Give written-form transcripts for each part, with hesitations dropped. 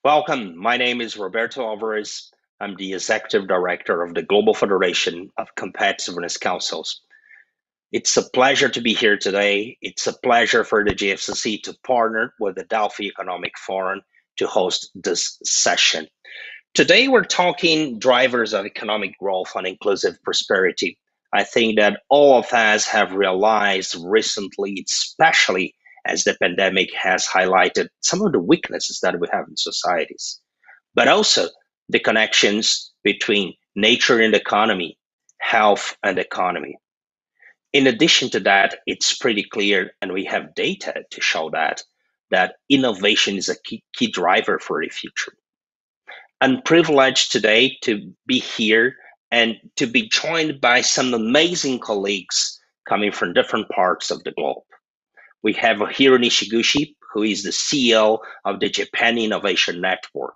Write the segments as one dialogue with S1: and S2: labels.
S1: Welcome. My name is Roberto Alvarez. I'm the Executive Director of the Global Federation of Competitiveness Councils. It's a pleasure to be here today. It's a pleasure for the GFCC to partner with the Delphi Economic Forum to host this session. Today, we're talking drivers of economic growth and inclusive prosperity. I think that all of us have realized recently, especially as the pandemic has highlighted some of the weaknesses that we have in societies, but also the connections between nature and economy, health and economy. In addition to that, it's pretty clear, and we have data to show that innovation is a key driver for the future. I'm privileged today to be here and to be joined by some amazing colleagues coming from different parts of the globe. We have Hiro Nishiguchi, who is the CEO of the Japan Innovation Network.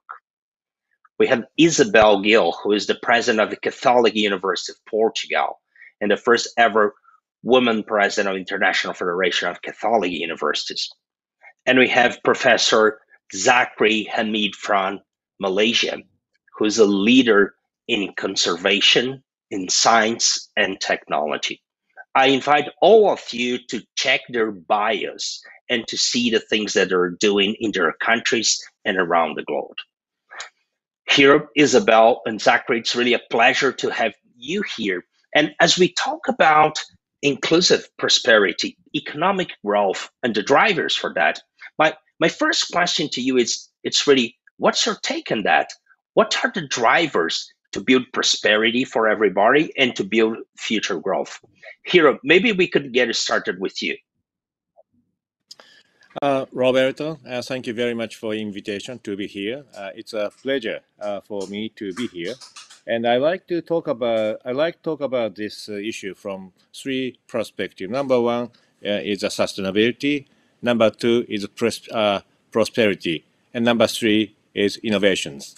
S1: We have Isabel Gil, who is the president of the Catholic University of Portugal and the first ever woman president of the International Federation of Catholic Universities. And we have Professor Zachary Hamid from Malaysia, who is a leader in conservation, in science, and technology. I invite all of you to check their bios and to see the things that they're doing in their countries and around the globe. Here, Isabel and Zachary, it's really a pleasure to have you here. And as we talk about inclusive prosperity, economic growth, and the drivers for that, my first question to you is, it's really, what's your take on that? What are the drivers to build prosperity for everybody and to build future growth? Hiro, maybe we could get started with you.
S2: Roberto, thank you very much for the invitation to be here. It's a pleasure for me to be here, and I like to talk about this issue from three perspectives. Number one is sustainability. Number two is prosperity, and number three is innovations.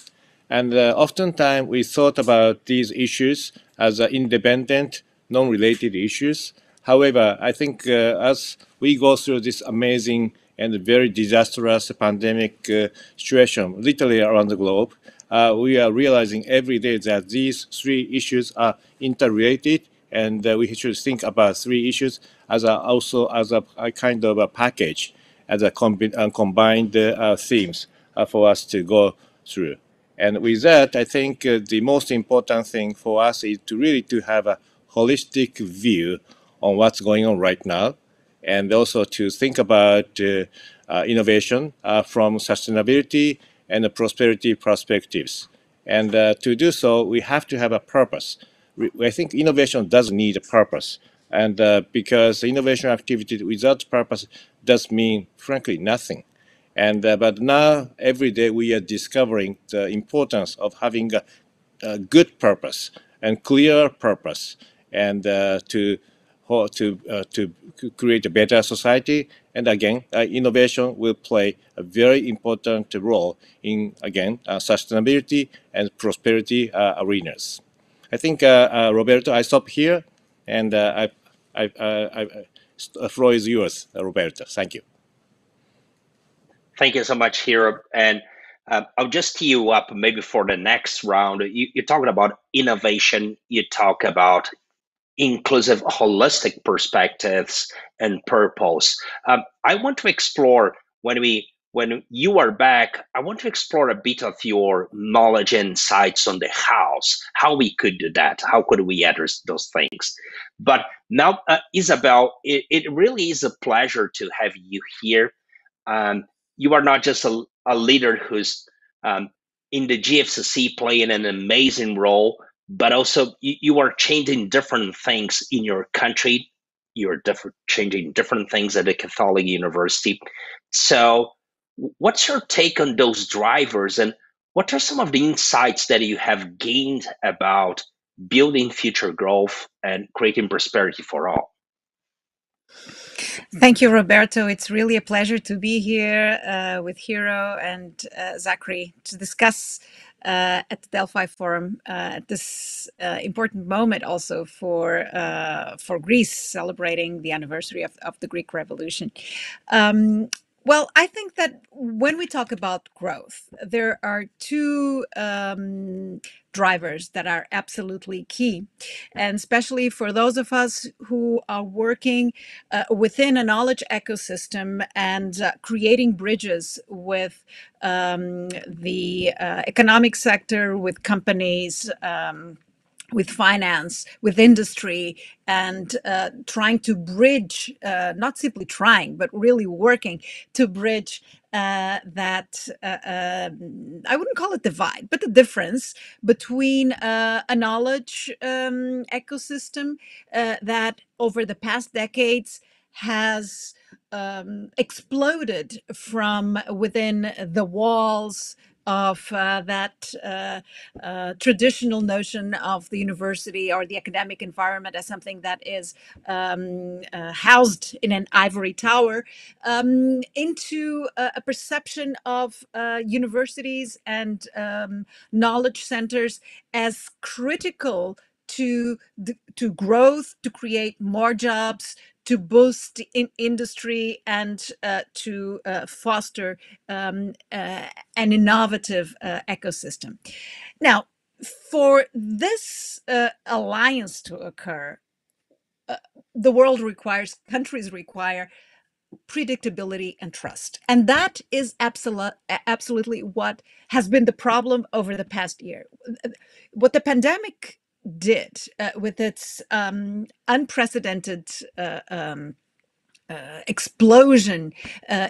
S2: And oftentimes we thought about these issues as independent, non-related issues. However, I think as we go through this amazing and very disastrous pandemic situation, literally around the globe, we are realizing every day that these three issues are interrelated, and we should think about three issues also as a kind of a package, as a combined themes for us to go through. And with that, I think the most important thing for us is to really to have a holistic view on what's going on right now, and also to think about innovation from sustainability and prosperity perspectives. And to do so, we have to have a purpose. I think innovation does need a purpose, and because innovation activity without purpose does mean, frankly, nothing. And but now every day we are discovering the importance of having a good purpose and clear purpose, and to create a better society. And again, innovation will play a very important role in again sustainability and prosperity arenas. I think Roberto, I stop here, and the floor is yours, Roberto. Thank you.
S1: Thank you so much, Hiro. And I'll just tee you up maybe for the next round. You're talking about innovation, you talk about inclusive, holistic perspectives and purpose. I want to explore when you are back. I want to explore a bit of your knowledge and insights on the hows, how we could do that, how could we address those things. But now, Isabel, it really is a pleasure to have you here. Um, you are not just a leader who's in the GFCC playing an amazing role, but also you are changing different things in your country. You're changing different things at the Catholic University. So, what's your take on those drivers, and what are some of the insights that you have gained about building future growth and creating prosperity for all?
S3: Thank you, Roberto. It's really a pleasure to be here with Hiro and Zachary to discuss at the Delphi Forum at this important moment also for Greece celebrating the anniversary of the Greek Revolution. Well, I think that when we talk about growth, there are two drivers that are absolutely key. And especially for those of us who are working within a knowledge ecosystem and creating bridges with the economic sector, with companies. With finance, with industry, and trying to bridge, not simply trying, but really working to bridge that, I wouldn't call it divide, but the difference between a knowledge ecosystem that over the past decades has exploded from within the walls of that traditional notion of the university or the academic environment as something that is housed in an ivory tower, into a perception of universities and knowledge centers as critical to growth, to create more jobs, to boost industry, and to foster an innovative ecosystem. Now, for this alliance to occur, uh, the world requires, countries require predictability and trust. And that is absolutely what has been the problem over the past year. What the pandemic did with its unprecedented explosion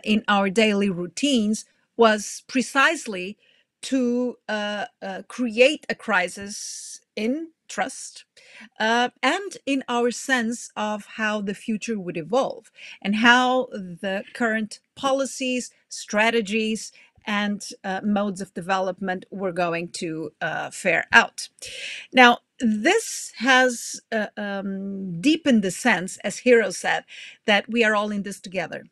S3: in our daily routines was precisely to create a crisis in trust and in our sense of how the future would evolve and how the current policies, strategies, and modes of development were going to fare out. Now, this has deepened the sense, as Hero said, that we are all in this together.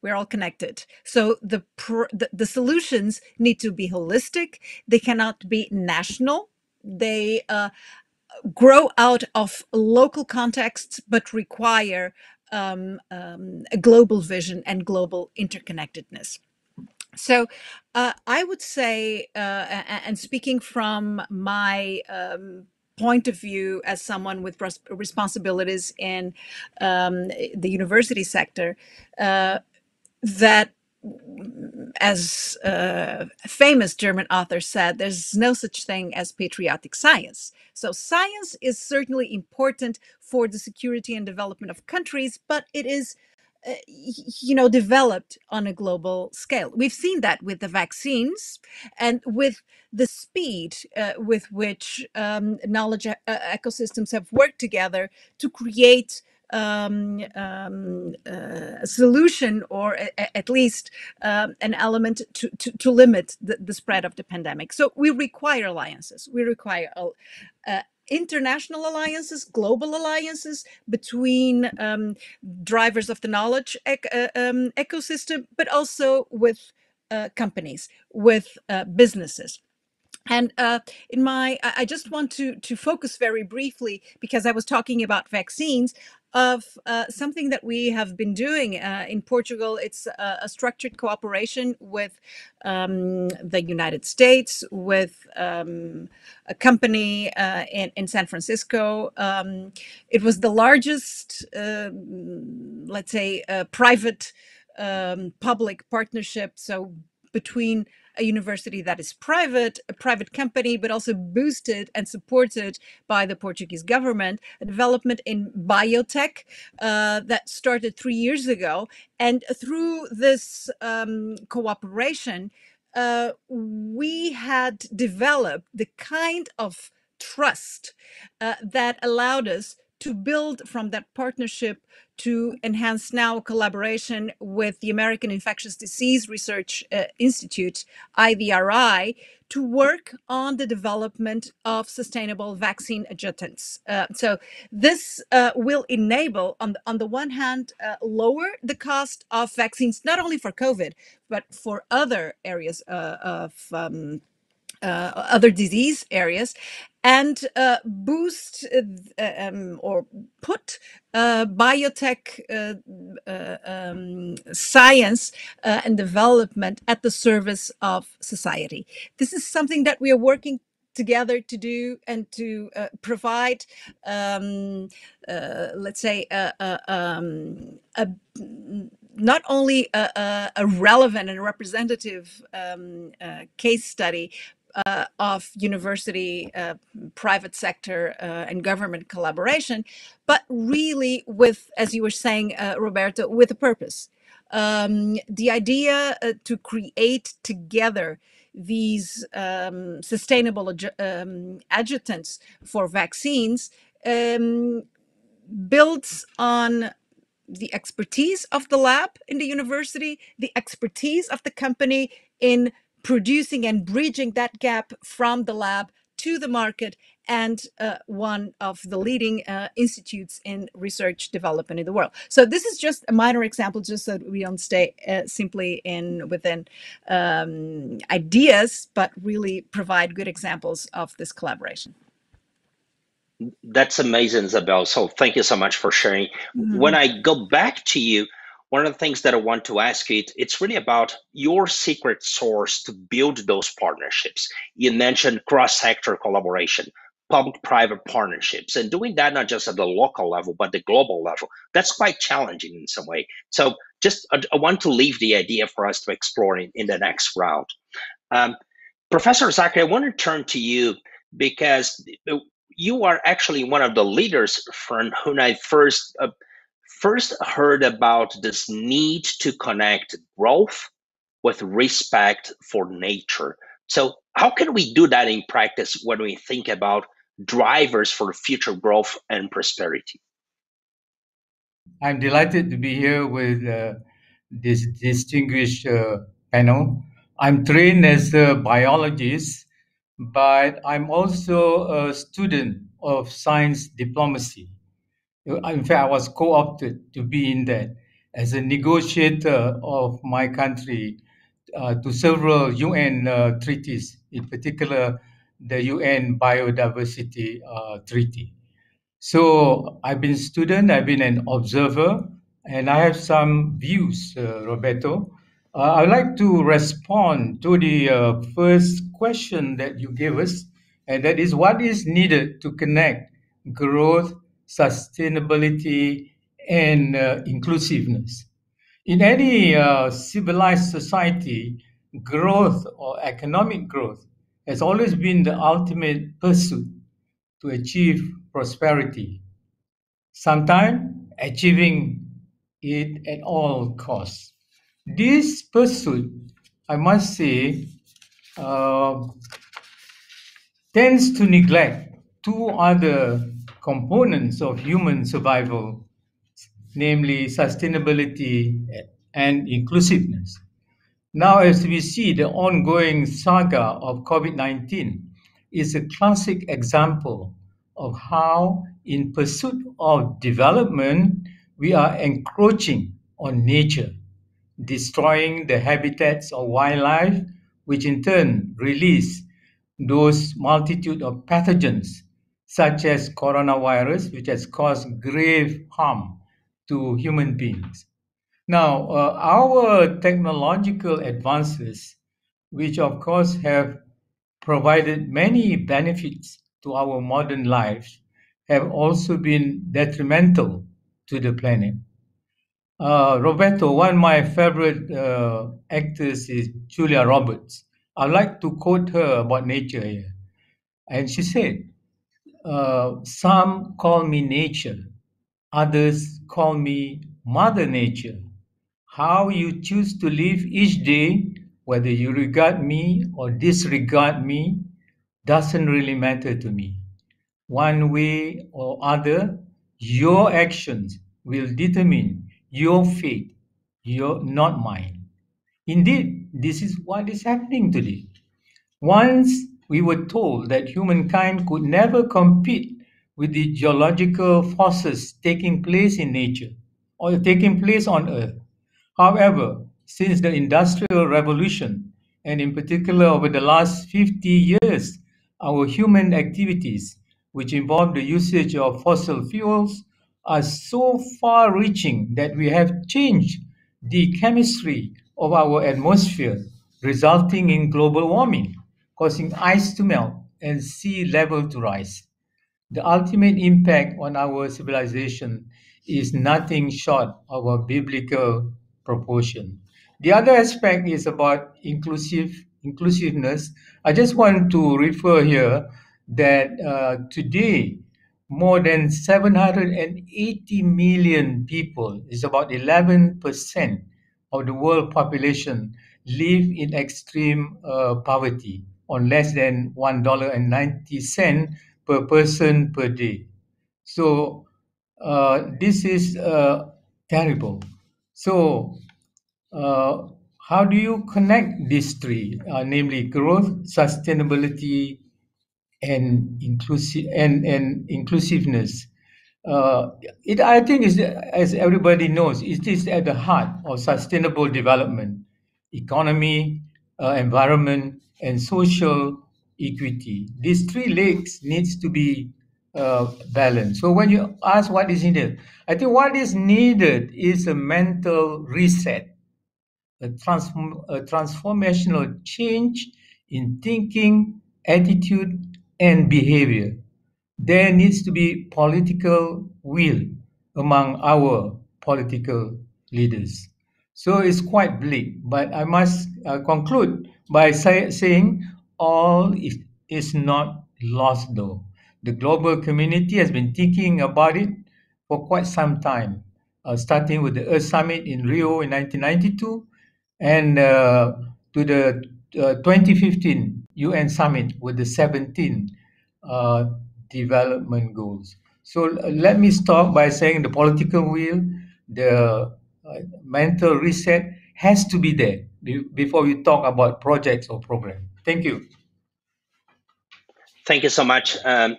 S3: We're all connected. So the solutions need to be holistic. They cannot be national. They grow out of local contexts, but require a global vision and global interconnectedness. So I would say, and speaking from my point of view as someone with responsibilities in the university sector, that as a famous German author said, there's no such thing as patriotic science. So science is certainly important for the security and development of countries, but it is developed on a global scale. We've seen that with the vaccines and with the speed with which knowledge ecosystems have worked together to create a solution, or at least an element to limit the spread of the pandemic. So we require alliances. We require international alliances, global alliances between drivers of the knowledge ecosystem, but also with companies, with businesses. And I just want to focus very briefly, because I was talking about vaccines, of something that we have been doing in Portugal. It's a structured cooperation with the United States, with a company in San Francisco. It was the largest, let's say, private public partnership. So between a university that is private, a private company, but also boosted and supported by the Portuguese government, a development in biotech that started 3 years ago. And through this cooperation, we had developed the kind of trust that allowed us to build from that partnership to enhance now collaboration with the American Infectious Disease Research Institute, IVRI, to work on the development of sustainable vaccine adjuvants. So this will enable, on the one hand, lower the cost of vaccines, not only for COVID, but for other areas of other disease areas, and boost or put biotech science and development at the service of society. This is something that we are working together to do and to provide, let's say, not only a relevant and representative case study of university, private sector, and government collaboration, but really with, as you were saying, Roberto, with a purpose. The idea to create together these sustainable adjutants for vaccines builds on the expertise of the lab in the university, the expertise of the company in producing and bridging that gap from the lab to the market, and one of the leading institutes in research development in the world. So this is just a minor example, just so that we don't stay simply within ideas, but really provide good examples of this collaboration.
S1: That's amazing, Isabel. So thank you so much for sharing. When I go back to you, one of the things that I want to ask you, it's really about your secret source to build those partnerships. You mentioned cross-sector collaboration, public-private partnerships, and doing that not just at the local level, but the global level. That's quite challenging in some way. So just I want to leave the idea for us to explore in the next round. Professor Zachary, I want to turn to you because you are actually one of the leaders from whom I first heard about this need to connect growth with respect for nature. So how can we do that in practice when we think about drivers for future growth and prosperity?
S4: I'm delighted to be here with this distinguished panel. I'm trained as a biologist, but I'm also a student of science diplomacy. In fact, I was co-opted to be in that as a negotiator of my country to several UN treaties, in particular the UN Biodiversity Treaty. So I've been a student, I've been an observer, and I have some views, Roberto. I'd like to respond to the first question that you gave us, and that is what is needed to connect growth, sustainability, and inclusiveness. In any civilized society, growth or economic growth has always been the ultimate pursuit to achieve prosperity, sometimes achieving it at all costs. This pursuit, I must say, tends to neglect two other components of human survival, namely sustainability and inclusiveness. Now, as we see, the ongoing saga of COVID-19 is a classic example of how, in pursuit of development, we are encroaching on nature, destroying the habitats of wildlife, which in turn release those multitude of pathogens, such as coronavirus, which has caused grave harm to human beings. Now, our technological advances, which of course have provided many benefits to our modern lives, have also been detrimental to the planet. Roberto, one of my favorite actors is Julia Roberts. I'd like to quote her about nature here. And she said, some call me nature, others call me Mother Nature. How you choose to live each day, whether you regard me or disregard me, doesn't really matter to me. One way or other, your actions will determine your fate, not mine. Indeed, this is what is happening today. Once we were told that humankind could never compete with the geological forces taking place in nature or taking place on Earth. However, since the Industrial Revolution, and in particular over the last 50 years, our human activities, which involve the usage of fossil fuels, are so far reaching that we have changed the chemistry of our atmosphere, resulting in global warming, causing ice to melt and sea level to rise. The ultimate impact on our civilization is nothing short of a biblical proportion. The other aspect is about inclusiveness. I just want to refer here that today more than 780 million people, is about 11% of the world population, live in extreme poverty on less than $1.90 per person per day. So this is terrible. So uh, how do you connect these three, namely growth, sustainability, and inclusiveness? I think is, as everybody knows, it is at the heart of sustainable development, economy, environment, and social equity. These three legs needs to be balanced. So when you ask what is needed, I think what is needed is a mental reset, a transformational change in thinking, attitude, and behavior. There needs to be political will among our political leaders. So it's quite bleak, but I must conclude by saying all is not lost though. The global community has been thinking about it for quite some time, starting with the Earth Summit in Rio in 1992 and to the 2015 UN Summit with the 17 uh, development goals. So let me start by saying the political will, the mental reset has to be there before we talk about projects or program. Thank you.
S1: Thank you so much,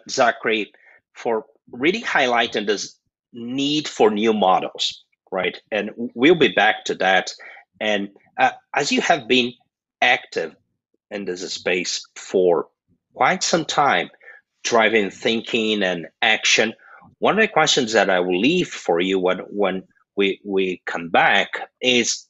S1: Zachary, for really highlighting this need for new models, right? And we'll be back to that. And as you have been active in this space for quite some time, driving thinking and action, one of the questions that I will leave for you when we come back is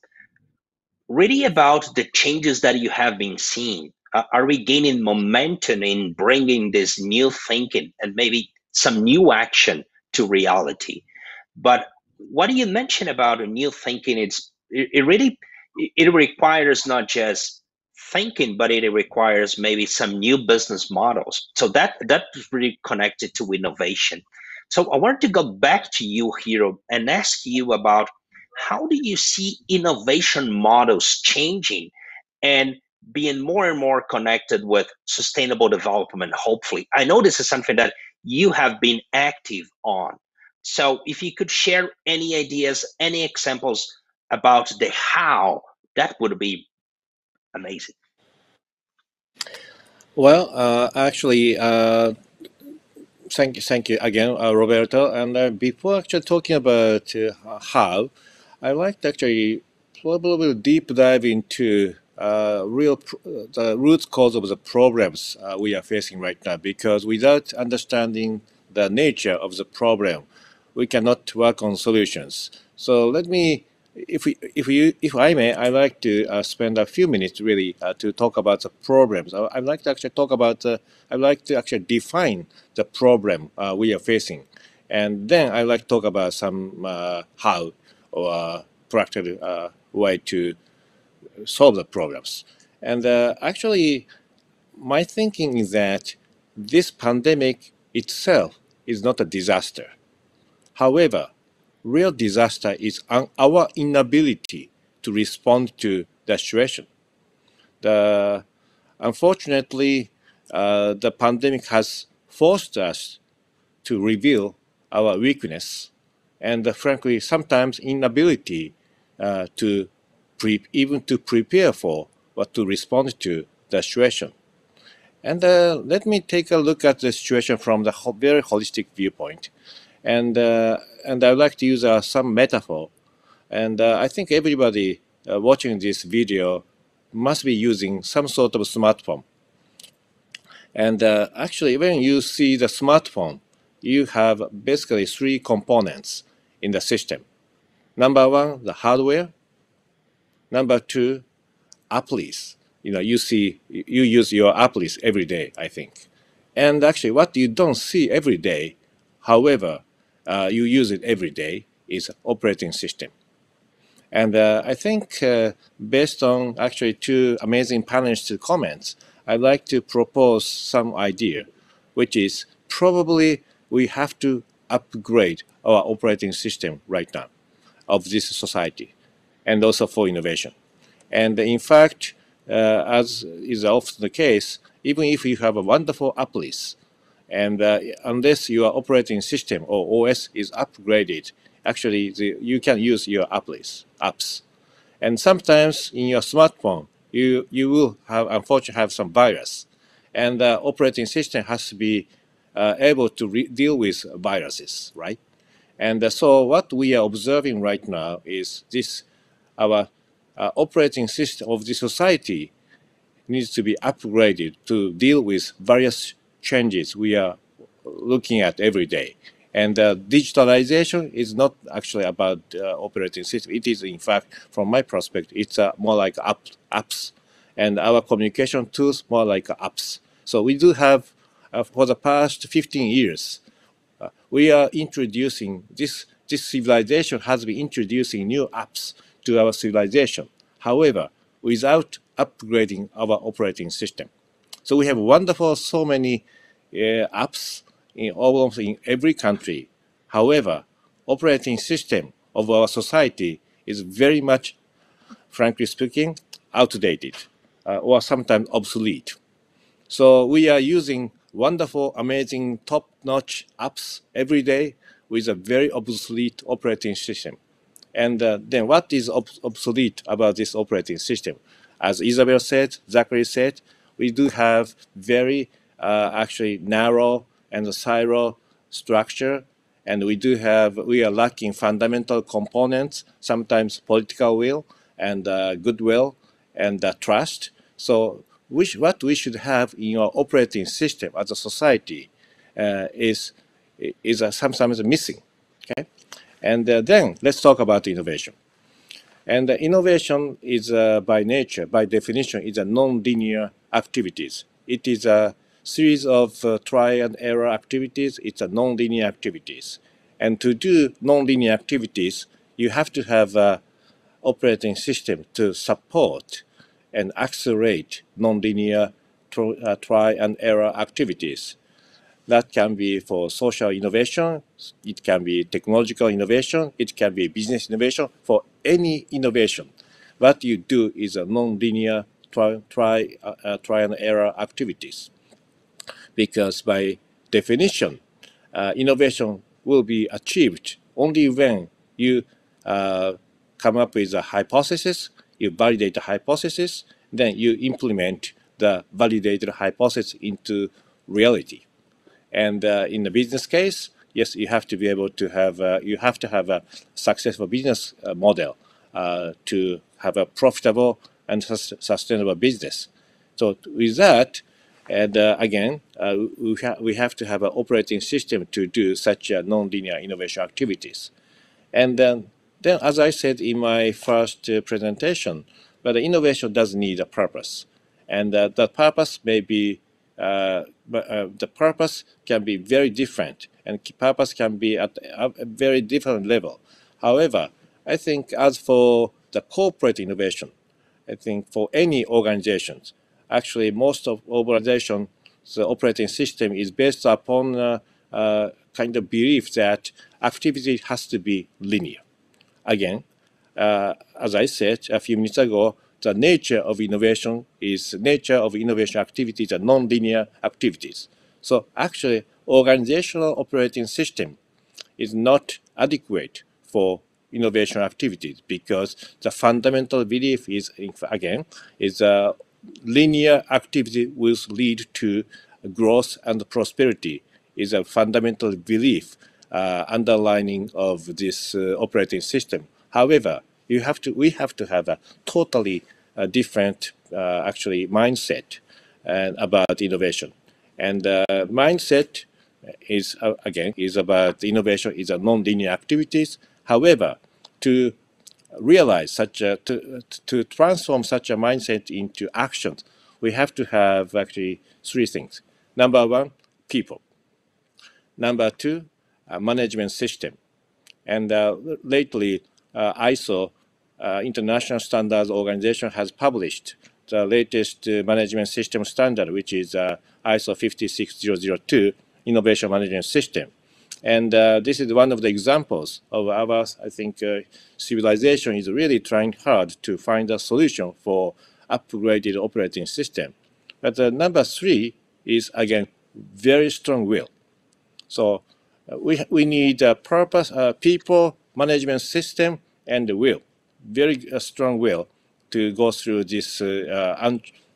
S1: really about the changes that you have been seeing. Are we gaining momentum in bringing this new thinking and maybe some new action to reality? But what you mentioned about a new thinking, it really it requires not just thinking, but it requires maybe some new business models. So that's really connected to innovation. So I wanted to go back to you, Hiro, and ask you about how do you see innovation models changing and being more and more connected with sustainable development, hopefully? I know this is something that you have been active on. So if you could share any ideas, any examples about the how, that would be amazing.
S2: Well, actually, thank you again, Roberto. And before actually talking about how, I like to actually probably deep dive into the root cause of the problems we are facing right now. Because without understanding the nature of the problem, we cannot work on solutions. So let me, if I may, I like to spend a few minutes really to talk about the problems. I'd like to actually talk about. I'd like to actually define the problem we are facing, and then I'd like to talk about some how or practical way to solve the problems. And actually, my thinking is that this pandemic itself is not a disaster. However, real disaster is our inability to respond to the situation. The, unfortunately, the pandemic has forced us to reveal our weakness and, frankly, sometimes inability to even to prepare for or to respond to the situation. And let me take a look at the situation from the very holistic viewpoint. And I'd like to use some metaphor. And I think everybody watching this video must be using some sort of smartphone. And actually, when you see the smartphone, you have basically three components in the system. Number one, the hardware. Number two, applis. You use your applis every day, I think. And actually, what you don't see every day, however, you use it every day, is operating system. And I think based on actually two amazing panelists' comments, I'd like to propose some idea, which is probably we have to upgrade our operating system right now of this society, and also for innovation. And in fact, as is often the case, even if you have a wonderful applis, and unless your operating system or OS is upgraded, actually you can use your apps. And sometimes in your smartphone, you will have unfortunately have some virus, and the operating system has to be able to deal with viruses, right? And so what we are observing right now is this: our operating system of the society needs to be upgraded to deal with various changes we are looking at every day. And digitalization is not actually about operating system. It is, in fact, from my perspective, it's more like apps, and our communication tools more like apps. So we do have, for the past 15 years, we are introducing this civilization has been introducing new apps to our civilization. However, without upgrading our operating system. So we have wonderful so many apps in almost in every country. However, operating system of our society is very much, frankly speaking, outdated or sometimes obsolete. So we are using wonderful, amazing, top-notch apps every day with a very obsolete operating system. And then what is obsolete about this operating system? As Isabel said, Zachary said, we do have very actually narrow and silo structure, and we are lacking fundamental components, sometimes political will and goodwill and trust. So what we should have in our operating system as a society is sometimes missing. Okay, and then let's talk about innovation. And innovation is by nature, by definition, is a non-linear activities. It is a series of try and error activities. It's a non-linear activities. And to do non-linear activities, you have to have an operating system to support and accelerate non-linear try and error activities. That can be for social innovation, it can be technological innovation, it can be business innovation. For any innovation, what you do is a non-linear try and error activities. Because by definition, innovation will be achieved only when you come up with a hypothesis, you validate the hypothesis, then you implement the validated hypothesis into reality. And in the business case, yes, you have to be able to have a successful business model to have a profitable and sustainable business. So with that, and again, we have to have an operating system to do such non-linear innovation activities. And then as I said in my first presentation, but the innovation does need a purpose, and the purpose may be the purpose can be very different, and purpose can be at a very different level. However, I think as for the corporate innovation, I think for any organizations, actually most of organizations, the operating system is based upon kind of belief that activity has to be linear. Again, as I said a few minutes ago, the nature of innovation activities are non-linear activities. So actually, organizational operating system is not adequate for innovation activities because the fundamental belief is, again, is a linear activity will lead to growth and prosperity is a fundamental belief underlining of this operating system. However, we have to have a totally different actually mindset about innovation. And mindset is again is about innovation is a non-linear activities. However, to realize such a to transform such a mindset into actions, we have to have actually three things. Number one, people. Number two, management system. And lately, ISO, International Standards Organization, has published the latest management system standard, which is ISO 56002 Innovation Management System. And this is one of the examples of our, I think, civilization is really trying hard to find a solution for upgraded operating system. But number three is, again, very strong will. So we need a purpose, people, management system, and the will, very strong will to go through this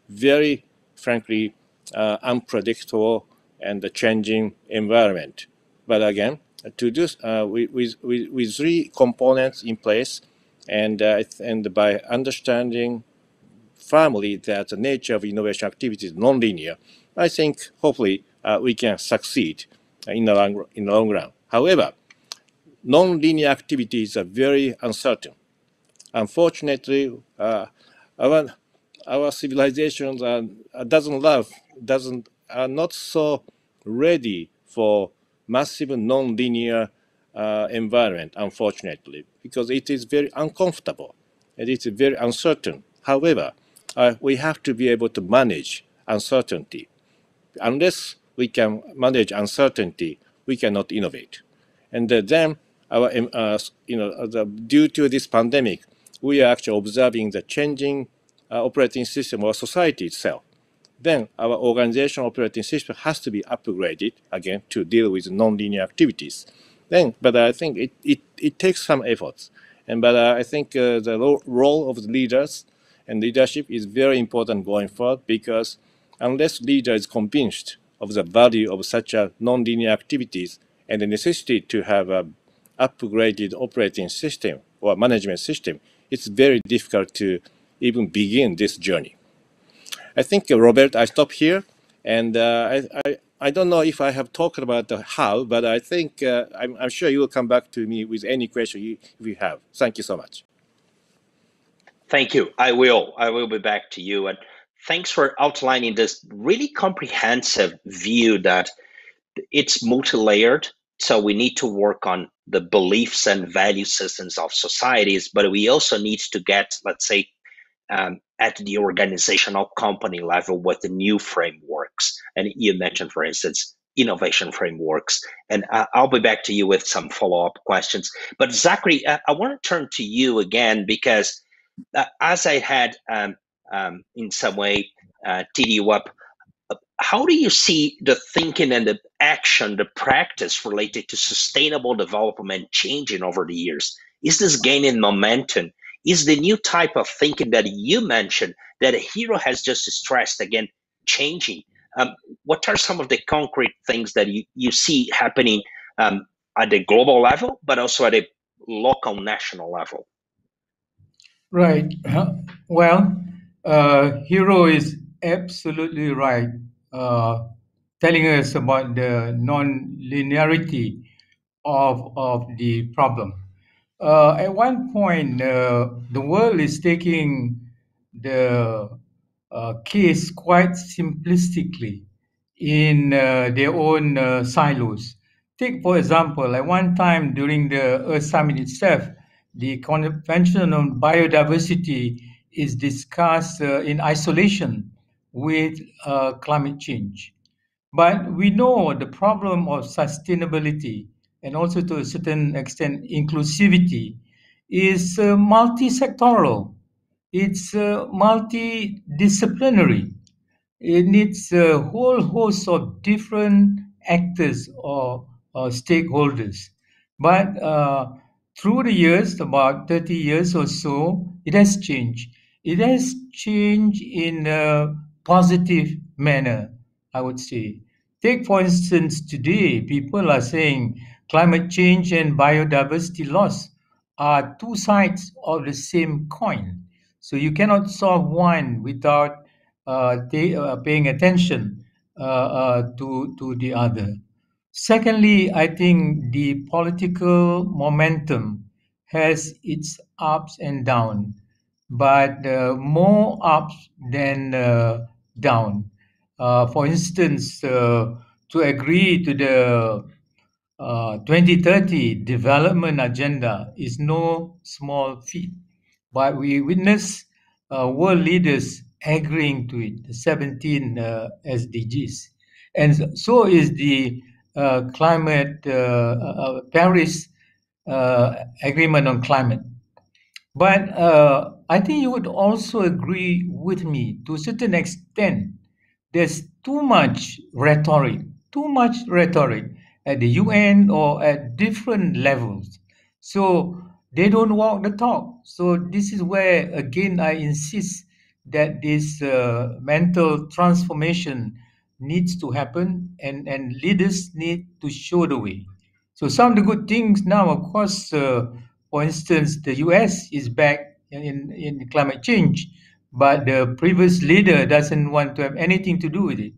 S2: very, frankly, unpredictable and changing environment. But again, to do with three components in place, and by understanding firmly that the nature of innovation activity is non-linear, I think hopefully we can succeed in the long run. However, non-linear activities are very uncertain. Unfortunately, our civilizations are not so ready for massive non-linear environment. Unfortunately, because it is very uncomfortable and it's very uncertain. However, we have to be able to manage uncertainty. Unless we can manage uncertainty, we cannot innovate. And then, due to this pandemic, we are actually observing the changing operating system of society itself. Then our organizational operating system has to be upgraded again to deal with non-linear activities. But I think it takes some efforts. But I think the role of the leaders and leadership is very important going forward, because unless leader is convinced of the value of such a non-linear activities and the necessity to have a upgraded operating system or management system, it's very difficult to even begin this journey. I think, Robert, I stop here, and I don't know if I have talked about the how, but I think I'm sure you will come back to me with any question if you have. Thank you so much.
S1: Thank you. I will be back to you. And thanks for outlining this really comprehensive view that it's multi-layered. So we need to work on the beliefs and value systems of societies, but we also need to get, let's say, at the organizational company level with the new frameworks. And you mentioned, for instance, innovation frameworks. And I'll be back to you with some follow-up questions. But Zachary, I want to turn to you again, because as I had in some way teed you up, how do you see the thinking and the action, the practice related to sustainable development changing over the years? Is this gaining momentum? Is the new type of thinking that you mentioned, that Hiro has just stressed again, changing? What are some of the concrete things that you see happening at the global level, but also at a local, national level?
S4: Right. Well, Hero is absolutely right, telling us about the non-linearity of the problem. At one point, the world is taking the case quite simplistically in their own silos. Take, for example, at one time during the Earth Summit itself, the Convention on Biodiversity is discussed in isolation with climate change. But we know the problem of sustainability and also to a certain extent inclusivity is multi-sectoral. It's multidisciplinary. It needs a whole host of different actors or stakeholders. But through the years, about 30 years or so, it has changed. It has changed in a positive manner, I would say. Take, for instance, today, people are saying climate change and biodiversity loss are two sides of the same coin. So you cannot solve one without paying attention to the other. Secondly, I think the political momentum has its ups and downs, but more ups than down. For instance, to agree to the 2030 development agenda is no small feat, but we witness world leaders agreeing to it, the 17 SDGs. And so is the climate, Paris Agreement on Climate. But I think you would also agree with me to a certain extent. There's too much rhetoric at the UN or at different levels. So they don't walk the talk. So this is where, again, I insist that this mental transformation needs to happen, and leaders need to show the way. So some of the good things now, of course, for instance, the US is back in climate change, but the previous leader doesn't want to have anything to do with it.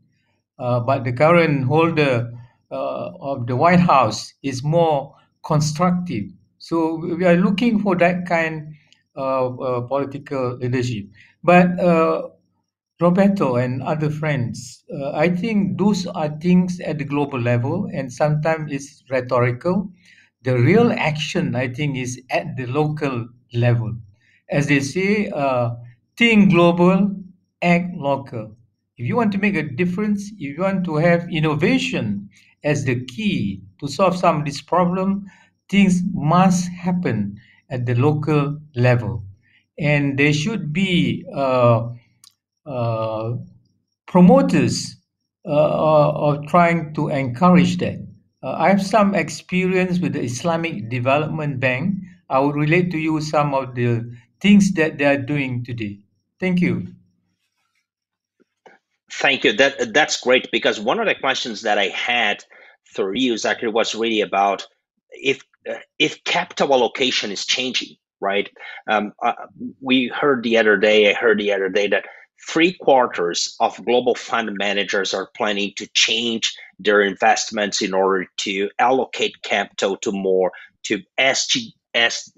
S4: But the current holder of the White House is more constructive. So we are looking for that kind of political leadership. But Roberto and other friends, I think those are things at the global level, and sometimes it's rhetorical. The real action, I think, is at the local level. As they say, think global, act local. If you want to make a difference, if you want to have innovation as the key to solve some of this problem, things must happen at the local level. And there should be uh, promoters of trying to encourage that. I have some experience with the Islamic Development Bank. I will relate to you some of the things that they are doing today. Thank you.
S1: Thank you. That's great, because one of the questions that I had for you, Zachary, was really about if capital allocation is changing, right? We heard the other day. I heard the other day that 3/4 of global fund managers are planning to change their investments in order to allocate capital to more to SGS,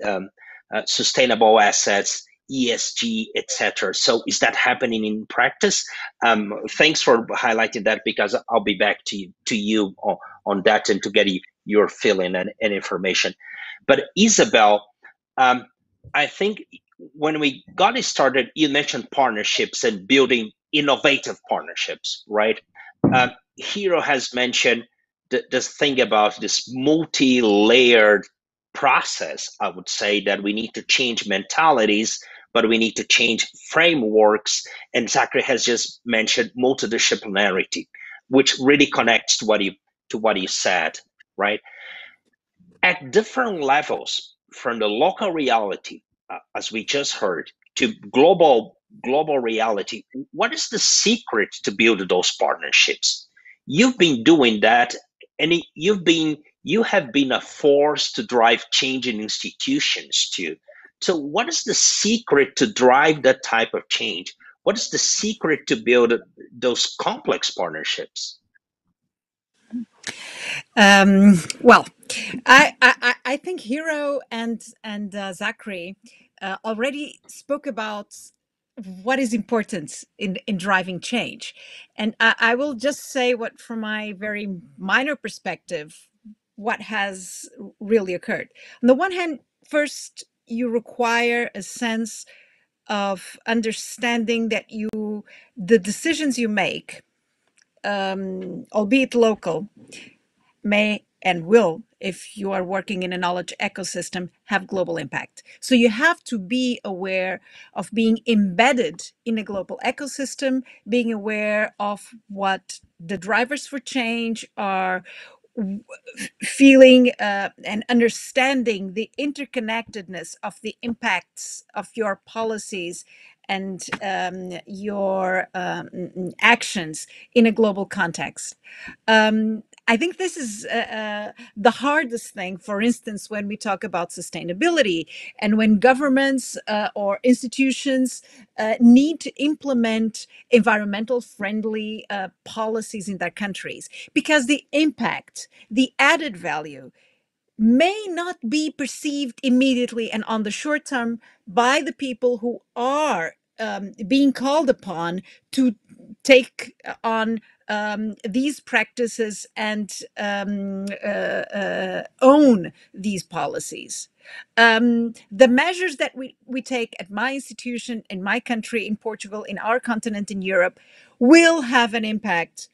S1: sustainable assets, ESG, etc. So is that happening in practice? Thanks for highlighting that, because I'll be back to you on that and to get your feeling and information. But Isabel, I think when we got it started, you mentioned partnerships and building innovative partnerships, right? Hero has mentioned this thing about this multi-layered process. I would say that we need to change mentalities, but we need to change frameworks. And Zachary has just mentioned multidisciplinarity, which really connects to what you said, right? At different levels, from the local reality, as we just heard, to global reality. What is the secret to build those partnerships? You've been doing that, and you have been a force to drive change in institutions too. So what is the secret to drive that type of change? What is the secret to build those complex partnerships?
S3: Well, I think Hero and Zachary already spoke about what is important in driving change, and I will just say what, from my very minor perspective, what has really occurred. On the one hand, first you require a sense of understanding that the decisions you make, albeit local, may and will, if you are working in a knowledge ecosystem, have global impact. So you have to be aware of being embedded in a global ecosystem, being aware of what the drivers for change are, feeling and understanding the interconnectedness of the impacts of your policies and your actions in a global context. I think this is the hardest thing, for instance, when we talk about sustainability and when governments or institutions need to implement environmental friendly policies in their countries, because the impact, the added value, may not be perceived immediately and on the short term by the people who are being called upon to take on these practices and own these policies. The measures that we take at my institution, in my country, in Portugal, in our continent, in Europe, will have an impact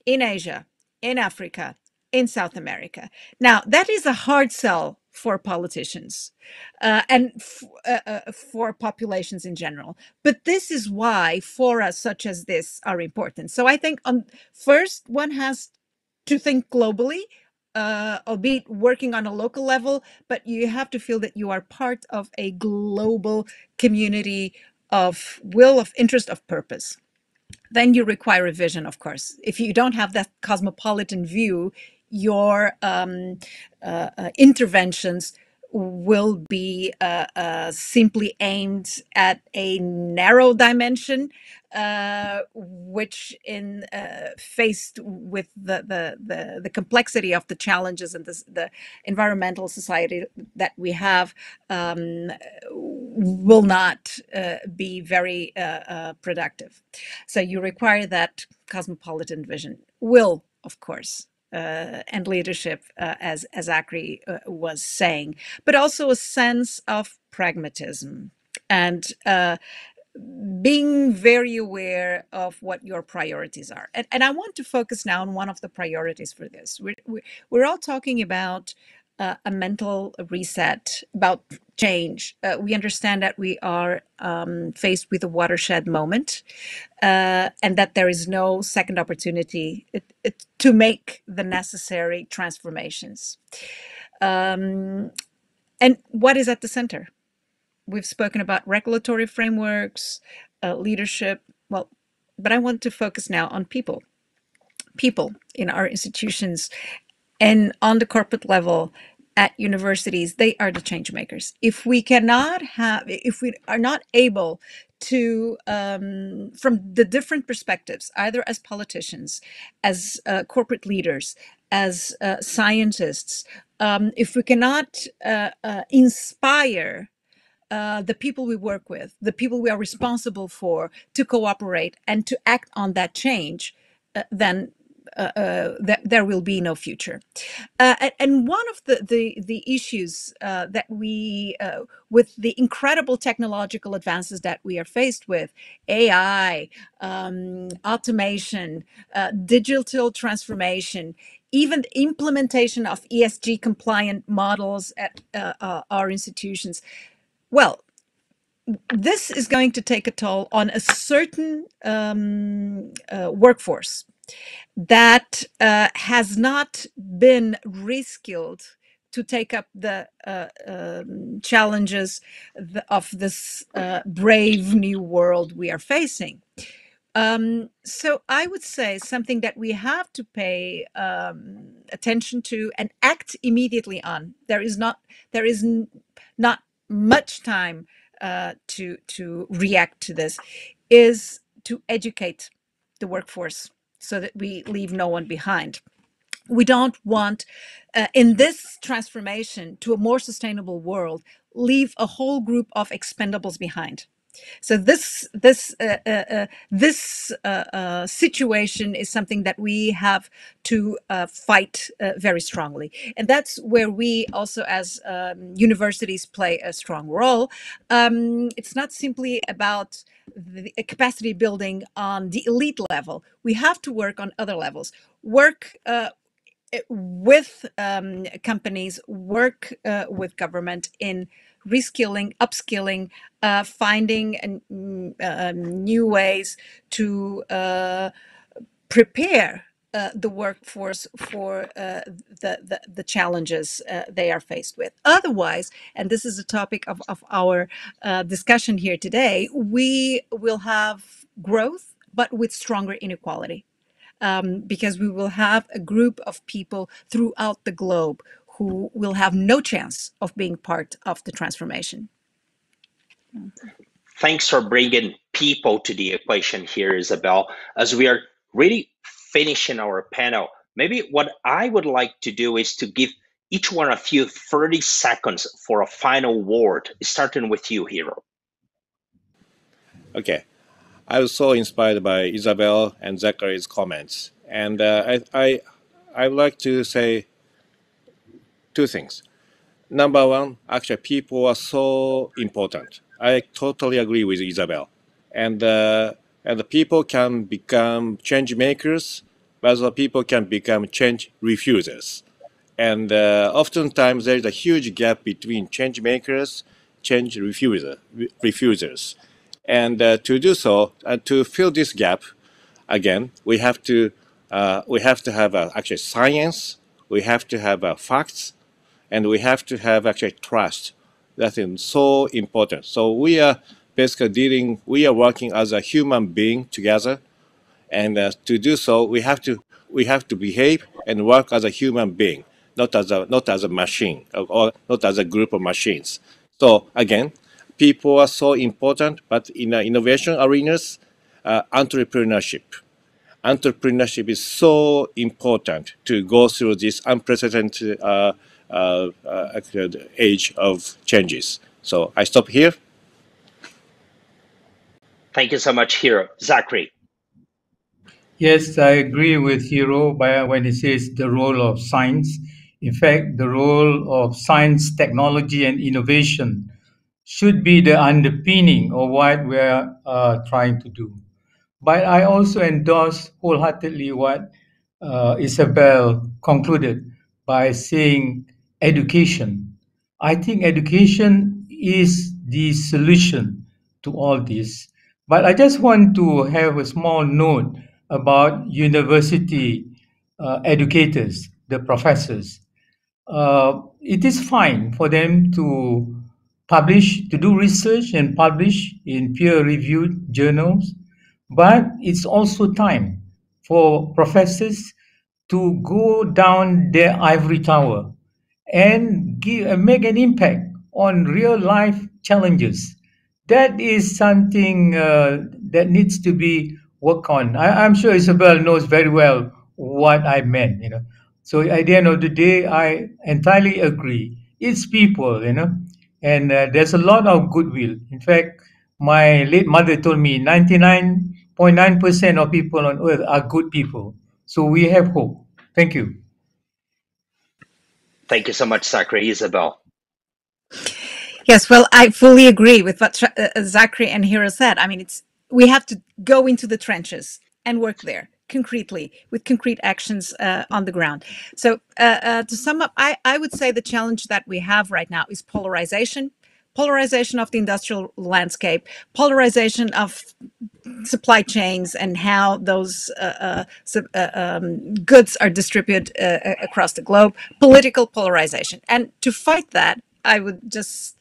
S3: in Asia, in Africa, in South America. Now, that is a hard sell for politicians and for populations in general. But this is why fora such as this are important. So I think first one has to think globally, albeit working on a local level, but you have to feel that you are part of a global community of will, of interest, of purpose. Then you require a vision, of course. If you don't have that cosmopolitan view, your interventions will be simply aimed at a narrow dimension, which, in faced with the complexity of the challenges and the environmental society that we have, will not be very productive. So you require that cosmopolitan vision, will, of course, and leadership, as Zachary was saying, but also a sense of pragmatism and being very aware of what your priorities are. And I want to focus now on one of the priorities for this. We're all talking about a mental reset, about change. We understand that we are faced with a watershed moment, and that there is no second opportunity to make the necessary transformations. And what is at the center? We've spoken about regulatory frameworks, leadership. Well, but I want to focus now on people. People in our institutions and on the corporate level at universities, they are the change makers. If we are not able to, from the different perspectives, either as politicians, as corporate leaders, as scientists, if we cannot inspire the people we work with, the people we are responsible for, to cooperate and to act on that change, then there will be no future. And one of the issues that with the incredible technological advances that we are faced with, AI, automation, digital transformation, even the implementation of ESG compliant models at our institutions. Well, this is going to take a toll on a certain workforce that has not been reskilled to take up the challenges of this brave new world we are facing. So I would say something that we have to pay attention to and act immediately on. There is not much time to react to this, is to educate the workforce so that we leave no one behind. We don't want, in this transformation to a more sustainable world, leave a whole group of expendables behind. So this situation is something that we have to fight very strongly, and that's where we also, as universities, play a strong role. It's not simply about the capacity building on the elite level. We have to work on other levels. Work with companies, work with government in reskilling, upskilling, finding new ways to prepare the workforce for the challenges they are faced with. Otherwise, and this is a topic of our discussion here today, we will have growth, but with stronger inequality. Because we will have a group of people throughout the globe who will have no chance of being part of the transformation.
S1: Thanks for bringing people to the equation here, Isabel. As we are really finishing our panel, maybe what I would like to do is to give each one of you 30 seconds for a final word, starting with you, Hiro.
S2: Okay. I was so inspired by Isabel and Zachary's comments. And I would like to say two things. Number one, actually, people are so important. I totally agree with Isabel. And the people can become change makers, but the people can become change refusers. And oftentimes there is a huge gap between change makers, refusers. And to do so, to fill this gap, again, we have to have actually science, we have to have facts, and we have to have actually trust. That is so important. So we are basically we are working as a human being together, and to do so, we have to behave and work as a human being, not as a machine or not as a group of machines. So again, people are so important, but in innovation arenas, entrepreneurship is so important to go through this unprecedented age of changes. So I stop here.
S1: Thank you so much, Hiro. Zachary.
S4: Yes, I agree with Hiro when he says the role of science. In fact, the role of science, technology, and innovation should be the underpinning of what we're trying to do. But I also endorse wholeheartedly what Isabel concluded by saying education. I think education is the solution to all this. But I just want to have a small note about university educators, the professors. It is fine for them to to do research and publish in peer-reviewed journals, but it's also time for professors to go down their ivory tower and make an impact on real life challenges. That is something that needs to be worked on. I'm sure Isabel knows very well what I meant. So at the end of the day, I entirely agree. It's people, and there's a lot of goodwill. In fact, my late mother told me 99.9% of people on earth are good people. So we have hope. Thank you.
S1: Thank you so much, Zachary. Isabel.
S3: Yes, well, I fully agree with what Zachary and Hiro said. I mean, we have to go into the trenches and work there concretely with concrete actions on the ground. So to sum up, I would say the challenge that we have right now is polarization of the industrial landscape, polarization of supply chains and how those goods are distributed across the globe, political polarization. And to fight that, I would just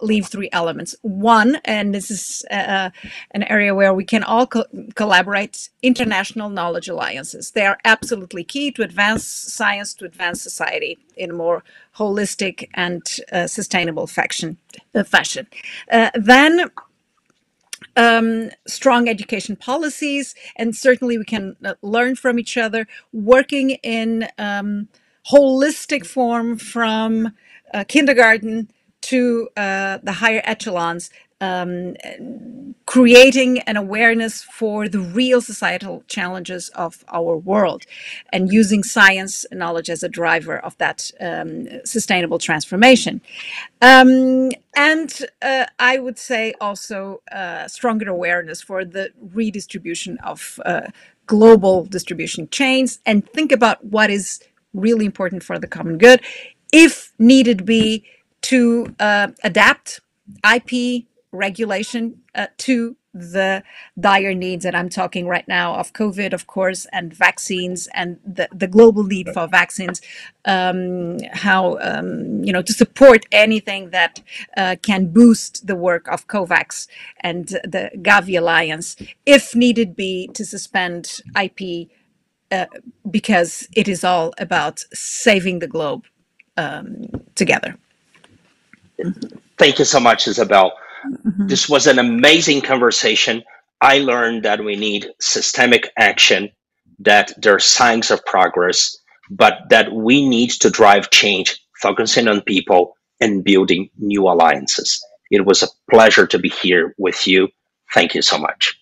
S3: leave three elements. One, and this is an area where we can all collaborate, international knowledge alliances. They are absolutely key to advance science, to advance society in a more holistic and sustainable fashion. Then strong education policies, and certainly we can learn from each other, working in holistic form from kindergarten to the higher echelons, creating an awareness for the real societal challenges of our world and using science knowledge as a driver of that sustainable transformation. And I would say also stronger awareness for the redistribution of global distribution chains, and think about what is really important for the common good, if needed be, to adapt IP regulation to the dire needs, and I'm talking right now of COVID, of course, and vaccines, and the global need for vaccines, how, to support anything that can boost the work of COVAX and the Gavi Alliance, if needed be, to suspend IP, because it is all about saving the globe together.
S1: Thank you so much, Isabel.
S3: Mm-hmm.
S1: This was an amazing conversation. I learned that we need systemic action, that there are signs of progress, but that we need to drive change, focusing on people and building new alliances. It was a pleasure to be here with you. Thank you so much.